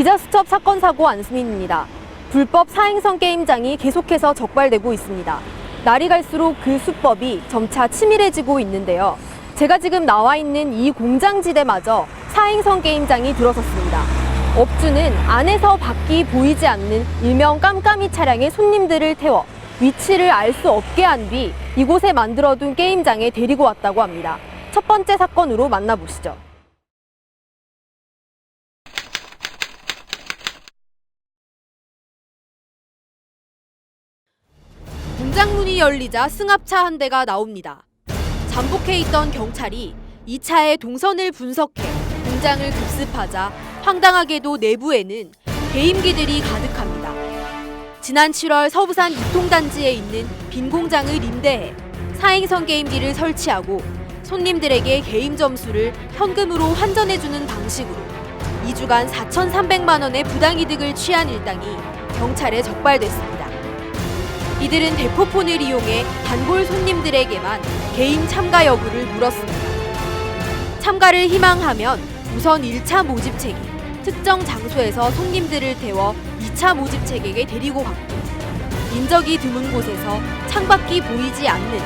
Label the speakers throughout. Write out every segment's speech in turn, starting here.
Speaker 1: 기자수첩 사건 사고 안수민입니다. 불법 사행성 게임장이 계속해서 적발되고 있습니다. 날이 갈수록 그 수법이 점차 치밀해지고 있는데요. 제가 지금 나와 있는 이 공장지대마저 사행성 게임장이 들어섰습니다. 업주는 안에서 밖이 보이지 않는 일명 깜깜이 차량에 손님들을 태워 위치를 알 수 없게 한 뒤 이곳에 만들어둔 게임장에 데리고 왔다고 합니다. 첫 번째 사건으로 만나보시죠. 공장 문이 열리자 승합차 한 대가 나옵니다. 잠복해 있던 경찰이 이 차의 동선을 분석해 공장을 급습하자 황당하게도 내부에는 게임기들이 가득합니다. 지난 7월 서부산 유통단지에 있는 빈 공장을 임대해 사행성 게임기를 설치하고 손님들에게 게임 점수를 현금으로 환전해주는 방식으로 2주간 4,300만 원의 부당이득을 취한 일당이 경찰에 적발됐습니다. 이들은 대포폰을 이용해 단골 손님들에게만 게임 참가 여부를 물었습니다. 참가를 희망하면 우선 1차 모집 책이 특정 장소에서 손님들을 태워 2차 모집 책에게 데리고 갔고 인적이 드문 곳에서 창밖이 보이지 않는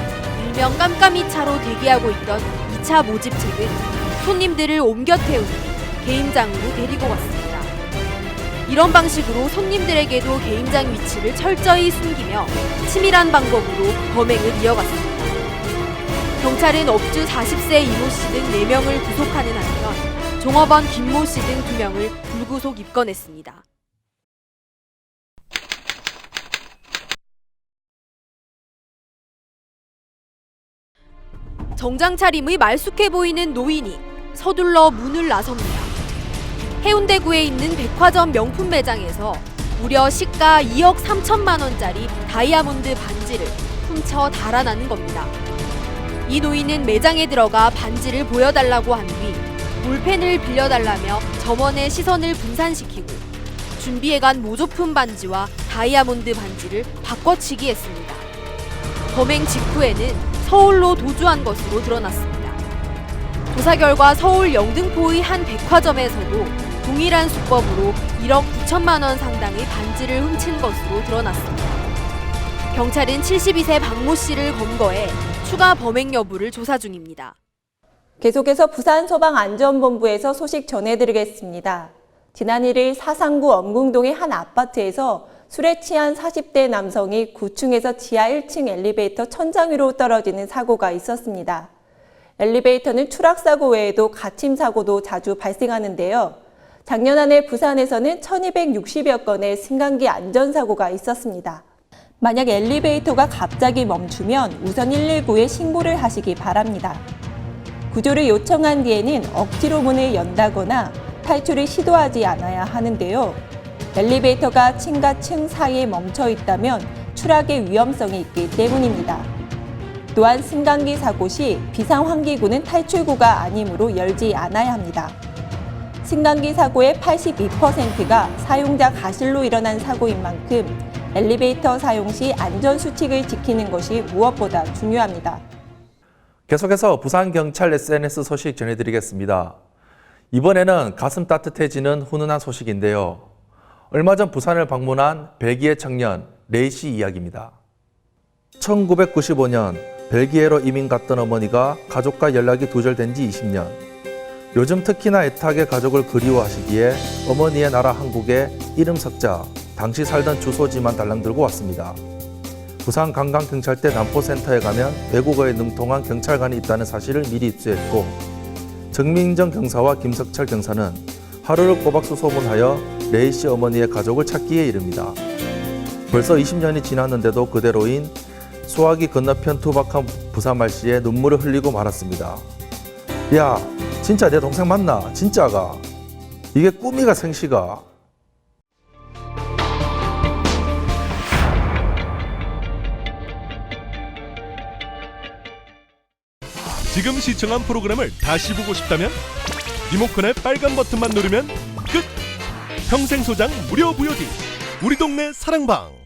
Speaker 1: 일명 깜깜이 차로 대기하고 있던 2차 모집 책은 손님들을 옮겨 태운 뒤 게임장으로 데리고 갔습니다. 이런 방식으로 손님들에게도 게임장 위치를 철저히 숨기며 치밀한 방법으로 범행을 이어갔습니다. 경찰은 업주 40세 이모 씨 등 4명을 구속하는 한편 종업원 김모 씨 등 2명을 불구속 입건했습니다. 정장 차림의 말쑥해 보이는 노인이 서둘러 문을 나섭니다. 해운대구에 있는 백화점 명품 매장에서 무려 시가 2억 3천만 원짜리 다이아몬드 반지를 훔쳐 달아나는 겁니다. 이 노인은 매장에 들어가 반지를 보여달라고 한 뒤 볼펜을 빌려달라며 점원의 시선을 분산시키고 준비해간 모조품 반지와 다이아몬드 반지를 바꿔치기 했습니다. 범행 직후에는 서울로 도주한 것으로 드러났습니다. 조사 결과 서울 영등포의 한 백화점에서도 동일한 수법으로 1억 9천만 원 상당의 반지를 훔친 것으로 드러났습니다. 경찰은 72세 박모 씨를 검거해 추가 범행 여부를 조사 중입니다.
Speaker 2: 계속해서 부산소방안전본부에서 소식 전해드리겠습니다. 지난 1일 사상구 엄궁동의 한 아파트에서 술에 취한 40대 남성이 9층에서 지하 1층 엘리베이터 천장 위로 떨어지는 사고가 있었습니다. 엘리베이터는 추락사고 외에도 갇힘사고도 자주 발생하는데요. 작년 한 해 부산에서는 1260여 건의 승강기 안전사고가 있었습니다. 만약 엘리베이터가 갑자기 멈추면 우선 119에 신고를 하시기 바랍니다. 구조를 요청한 뒤에는 억지로 문을 연다거나 탈출을 시도하지 않아야 하는데요. 엘리베이터가 층과 층 사이에 멈춰 있다면 추락의 위험성이 있기 때문입니다. 또한 승강기 사고 시 비상환기구는 탈출구가 아니므로 열지 않아야 합니다. 승강기 사고의 82%가 사용자 가실로 일어난 사고인 만큼 엘리베이터 사용 시 안전수칙을 지키는 것이 무엇보다 중요합니다.
Speaker 3: 계속해서 부산경찰 SNS 소식 전해드리겠습니다. 이번에는 가슴 따뜻해지는 훈훈한 소식인데요. 얼마 전 부산을 방문한 벨기에 청년 레이 씨 이야기입니다. 1995년 벨기에로 이민 갔던 어머니가 가족과 연락이 두절된 지 20년. 요즘 특히나 애타게 가족을 그리워하시기에 어머니의 나라 한국에 이름 석자, 당시 살던 주소지만 달랑 들고 왔습니다. 부산 관광경찰대 남포센터에 가면 외국어에 능통한 경찰관이 있다는 사실을 미리 입수했고 정민정 경사와 김석철 경사는 하루를 꼬박 수소문하여 레이 씨 어머니의 가족을 찾기에 이릅니다. 벌써 20년이 지났는데도 그대로인 수화기 건너편 투박한 부산 말씨에 눈물을 흘리고 말았습니다. 야, 진짜 내 동생 맞나? 진짜가? 이게 꿈이가 생시가?
Speaker 4: 지금 시청한 프로그램을 다시 보고 싶다면 리모컨의 빨간 버튼만 누르면 끝! 평생 소장 무료 VOD 우리 동네 사랑방.